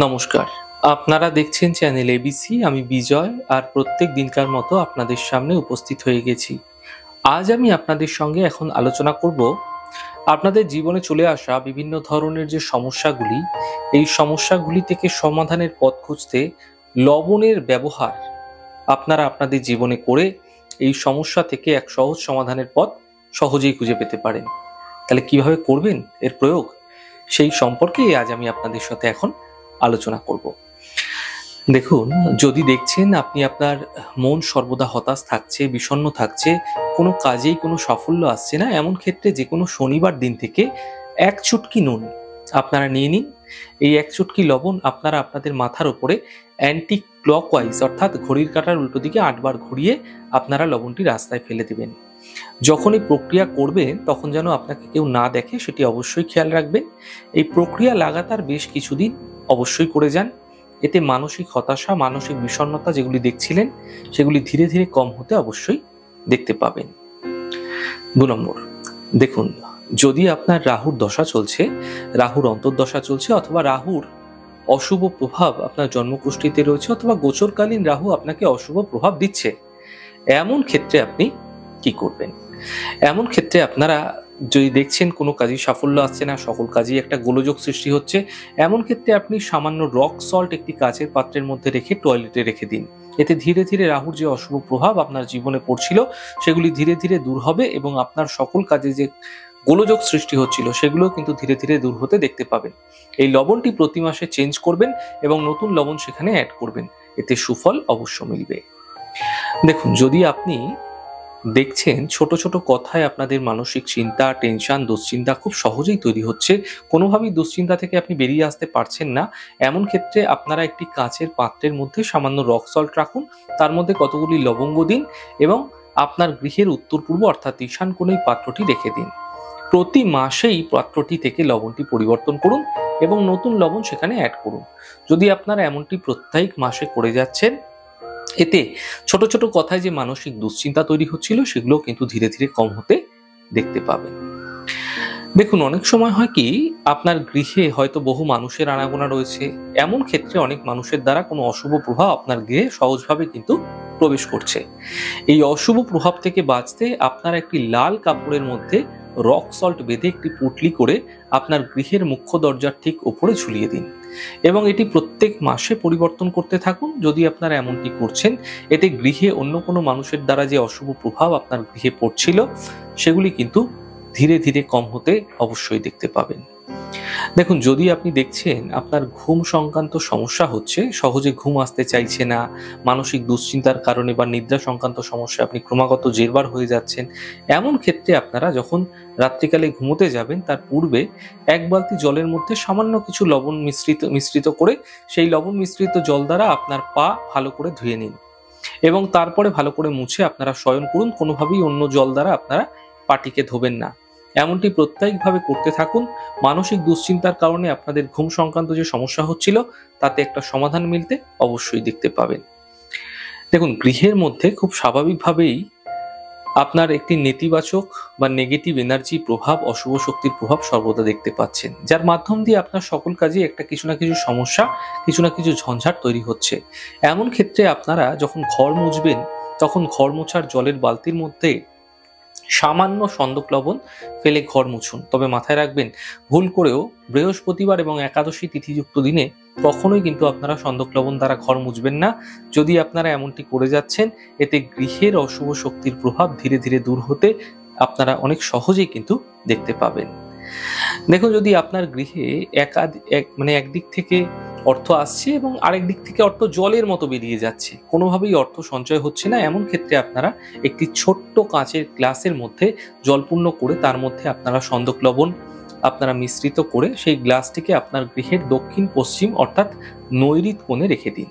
নমস্কার। আপনারা দেখছেন চ্যানেল এবিসি। আমি বিজয় আর প্রত্যেক দিনকার মতো আপনাদের সামনে উপস্থিত হয়ে গেছি। আজ আমি আপনাদের সঙ্গে এখন আলোচনা করব আপনাদের জীবনে চলে আসা বিভিন্ন ধরনের যে সমস্যাগুলি, এই সমস্যাগুলি থেকে সমাধানের পথ খুঁজতে লবণের ব্যবহার আপনারা আপনাদের জীবনে করে এই সমস্যা থেকে এক সহজ সমাধানের পথ সহজেই খুঁজে পেতে পারেন। তাহলে কিভাবে করবেন এর প্রয়োগ, সেই সম্পর্কেই আজ আমি আপনাদের সাথে এখন আলোচনা করব। দেখুন, যদি দেখছেন আপনি আপনার মন সর্বদা হতাশ থাকছে, বিষণ্ণ থাকছে, কোনো কাজেই কোনো সাফল্য আসছে না, এমন ক্ষেত্রে যে কোনো শনিবার দিন থেকে এক চুটকি নুন আপনারা নিয়ে নিন। এই এক চুটকি লবণ আপনারা আপনাদের মাথার উপরে অ্যান্টি ক্লকওয়াইজ অর্থাৎ ঘড়ির কাঁটার উল্টো দিকে 8 বার ঘুরিয়ে আপনারা লবণটি রাস্তায় ফেলে দেবেন। যখন এই প্রক্রিয়া করবেন তখন যেন আপনাকে কেউ না দেখে সেটি অবশ্যই খেয়াল রাখবেন। এই প্রক্রিয়া লাগাতার বেশ কিছুদিন অবশ্যই করে যান। এতে মানসিক হতাশা, মানসিক বিষণ্ণতা যেগুলি দেখছিলেন সেগুলি ধীরে ধীরে কম হতে অবশ্যই দেখতে পাবেন। 2 নম্বর, দেখুন, যদি আপনার রাহুর দশা চলছে, রাহুর অন্তর্দশা চলছে, অথবা রাহুর অশুভ প্রভাব আপনার জন্মকুষ্ঠিতে রয়েছে, অথবা গোচরকালীন রাহু আপনাকে অশুভ প্রভাব দিচ্ছে, এমন ক্ষেত্রে আপনি কি করবেন? এমন ক্ষেত্রে আপনারা যদি দেখছেন কোনো কাজে সাফল্য আসছে না, সকল কাজেই একটা গোলযোগ সৃষ্টি হচ্ছে, এমন ক্ষেত্রে আপনি সামান্য রক সল্ট একটি কাচের পাত্রের মধ্যে রেখে টয়লেটে রেখে দিন। এতে ধীরে ধীরে রাহুর যে অশুভ প্রভাব আপনার জীবনে পড়ছিল সেগুলি ধীরে ধীরে দূর হবে এবং আপনার সকল কাজে যে গোলযোগ সৃষ্টি হচ্ছিল সেগুলো কিন্তু ধীরে ধীরে দূর হতে দেখতে পাবেন। এই লবণটি প্রতি মাসে চেঞ্জ করবেন এবং নতুন লবণ সেখানে অ্যাড করবেন। এতে সুফল অবশ্য মিলবে। দেখুন, যদি আপনি দেখছেন ছোট ছোট কথায় আপনাদের মানসিক চিন্তা, টেনশন, দুশ্চিন্তা খুব সহজেই তৈরি হচ্ছে, কোনোভাবেই দুশ্চিন্তা থেকে আপনি বেরিয়ে আসতে পারছেন না, এমন ক্ষেত্রে আপনারা একটি কাচের পাত্রের মধ্যে সামান্য রক সল্ট রাখুন, তার মধ্যে কতগুলি লবঙ্গ দিন এবং আপনার গৃহের উত্তর পূর্ব অর্থাৎ ঈশান কোণে পাত্রটি রেখে দিন। প্রতি মাসেই পাত্রটি থেকে লবণটি পরিবর্তন করুন এবং নতুন লবণ সেখানে অ্যাড করুন। যদি আপনারা এমনটি প্রত্যেক মাসে করে যাচ্ছেন, এতে ছোট ছোট কথায় যে মানসিক দুশ্চিন্তা তৈরি হচ্ছিল সেগুলো কিন্তু ধীরে ধীরে কম হতে দেখতে পাবেন। দেখুন, অনেক সময় হয় কি, আপনার গৃহে হয়তো বহু মানুষের আনাগোনা রয়েছে, এমন ক্ষেত্রে অনেক মানুষের দ্বারা কোনো অশুভ প্রভাব আপনার গৃহে সহজভাবে কিন্তু প্রবেশ করছে। এই অশুভ প্রভাব থেকে বাঁচতে আপনারা একটি লাল কাপড়ের মধ্যে রক সল্ট বেঁধে একটি পুঁটলি করে আপনার গৃহের মুখ্য দরজার ঠিক উপরে ঝুলিয়ে দিন এবং এটি প্রত্যেক মাসে পরিবর্তন করতে থাকুন। যদি আপনারা এমনটি করছেন, এতে গৃহে অন্য কোনো মানুষের দ্বারা যে অশুভ প্রভাব আপনার গৃহে পড়ছিল সেগুলি কিন্তু ধীরে ধীরে কম হতে অবশ্যই দেখতে পাবেন। দেখুন, যদি আপনি দেখছেন আপনার ঘুম সংক্রান্ত সমস্যা হচ্ছে, সহজে ঘুম আসতে চাইছে না, মানসিক দুশ্চিন্তার কারণে বা নিদ্রা সংক্রান্ত সমস্যা আপনি ক্রমাগত জেরবার হয়ে যাচ্ছেন, এমন ক্ষেত্রে আপনারা যখন রাত্রিকালে ঘুমোতে যাবেন তার পূর্বে 1 বালতি জলের মধ্যে সামান্য কিছু লবণ মিশ্রিত করে সেই লবণ মিশ্রিত জল দ্বারা আপনার পা ভালো করে ধুয়ে নিন এবং তারপরে ভালো করে মুছে আপনারা শয়ন করুন। কোনোভাবেই অন্য জল দ্বারা আপনারা পাটিকে ধোবেন না। এমনটি প্রত্যেকভাবে করতে থাকুন। মানসিক দুশ্চিন্তার কারণে আপনাদের ঘুম সংক্রান্ত যে সমস্যা হচ্ছিল তাতে একটা সমাধান মিলতে অবশ্যই দেখতে পাবেন। দেখুন, গৃহের মধ্যে খুব স্বাভাবিকভাবেই আপনার একটি নেতিবাচক বা নেগেটিভ এনার্জি প্রভাব, অশুভ শক্তির প্রভাব সর্বদা দেখতে পাচ্ছেন, যার মাধ্যম দিয়ে আপনার সকল কাজে একটা কিছু না কিছু সমস্যা, কিছু না কিছু ঝঞ্ঝাট তৈরি হচ্ছে। এমন ক্ষেত্রে আপনারা যখন ঘর মুছবেন তখন ঘর মোছার জলের বালতির মধ্যে সামান্য সন্দক লবণ ফেলে ঘর মুছুন। তবে মাথায় রাখবেন, ভুল করেও বৃহস্পতিবার এবং একাদশী তিথিযুক্ত দিনে কখনোই কিন্তু আপনারা সন্দক লবণ দ্বারা ঘর মুছবেন না। যদি আপনারা এমনটি করে যাচ্ছেন, এতে গৃহের অশুভ শক্তির প্রভাব ধীরে ধীরে দূর হতে আপনারা অনেক সহজেই কিন্তু দেখতে পাবেন। দেখুন, যদি আপনার গৃহে একদিক থেকে অর্থ আসছে এবং আরেক দিক থেকে অর্থ জলের মতো বেরিয়ে যাচ্ছে, কোনোভাবেই অর্থ সঞ্চয় হচ্ছে না, এমন ক্ষেত্রে আপনারা একটি ছোট্ট কাঁচের গ্লাসের মধ্যে জলপূর্ণ করে তার মধ্যে আপনারা সন্দক লবণ আপনারা মিশ্রিত করে সেই গ্লাসটিকে আপনার গৃহের দক্ষিণ পশ্চিম অর্থাৎ নৈঋত কোণে রেখে দিন।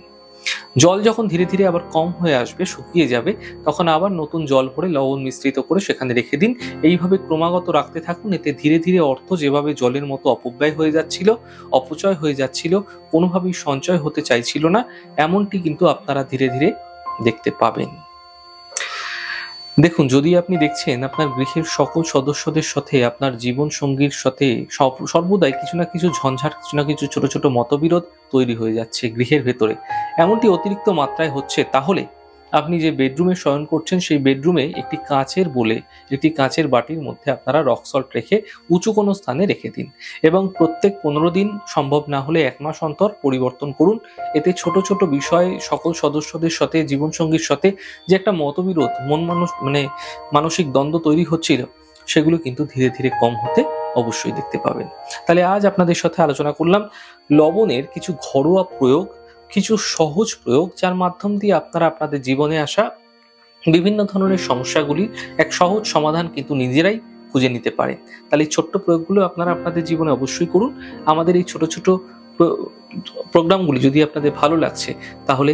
জল যখন ধীরে ধীরে আবার কম হয়ে আসবে, শুকিয়ে যাবে, তখন আবার নতুন জল ভরে লবণ মিশ্রিত করে সেখানে রেখে দিন। এইভাবে ক্রমাগত রাখতে থাকুন। এতে ধীরে ধীরে অর্থ যেভাবে জলের মতো অপব্যয় হয়ে যাচ্ছিল, অপচয় হয়ে যাচ্ছিল, কোনোভাবেই সঞ্চয় হতে চাইছিল না, এমনটি কিন্তু আপনারা ধীরে ধীরে দেখতে পাবেন। দেখুন, যদি আপনি দেখছেন আপনার গৃহের সকল সদস্যদের সাথে আপনার জীবন সঙ্গীর সাথে সর্বদাই কিছু না কিছু ঝঞ্ঝাট, কিছু না কিছু ছোট ছোট মতবিরোধ তৈরি হয়ে যাচ্ছে গৃহের ভেতরে, এমনটি অতিরিক্ত মাত্রায় হচ্ছে, তাহলে আপনি যে বেডরুমে শয়ন করছেন সেই বেডরুমে একটি কাঁচের বাটির মধ্যে আপনারা রক সল্ট রেখে উঁচু কোনো স্থানে রেখে দিন এবং প্রত্যেক 15 দিন, সম্ভব না হলে 1 মাস অন্তর পরিবর্তন করুন। এতে ছোট ছোট বিষয় সকল সদস্যদের সাথে, জীবনসঙ্গীর সাথে যে একটা মতবিরোধ, মানসিক দ্বন্দ্ব তৈরি হচ্ছিল, সেগুলো কিন্তু ধীরে ধীরে কম হতে অবশ্যই দেখতে পাবেন। তাহলে আজ আপনাদের সাথে আলোচনা করলাম লবণের কিছু ঘরোয়া প্রয়োগ, কিছু সহজ প্রয়োগ, যার মাধ্যম দিয়ে আপনারা আপনাদের জীবনে আসা বিভিন্ন ধরনের সমস্যাগুলির এক সহজ সমাধান কিন্তু নিজেরাই খুঁজে নিতে পারেন। তাহলে এই ছোট্ট প্রয়োগগুলো আপনারা আপনাদের জীবনে অবশ্যই করুন। আমাদের এই ছোট ছোট প্রোগ্রামগুলি যদি আপনাদের ভালো লাগছে, তাহলে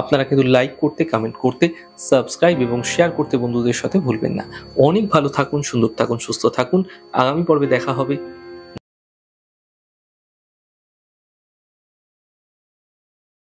আপনারা কিন্তু লাইক করতে, কমেন্ট করতে, সাবস্ক্রাইব এবং শেয়ার করতে বন্ধুদের সাথে ভুলবেন না। অনেক ভালো থাকুন, সুন্দর থাকুন, সুস্থ থাকুন। আগামী পর্বে দেখা হবে।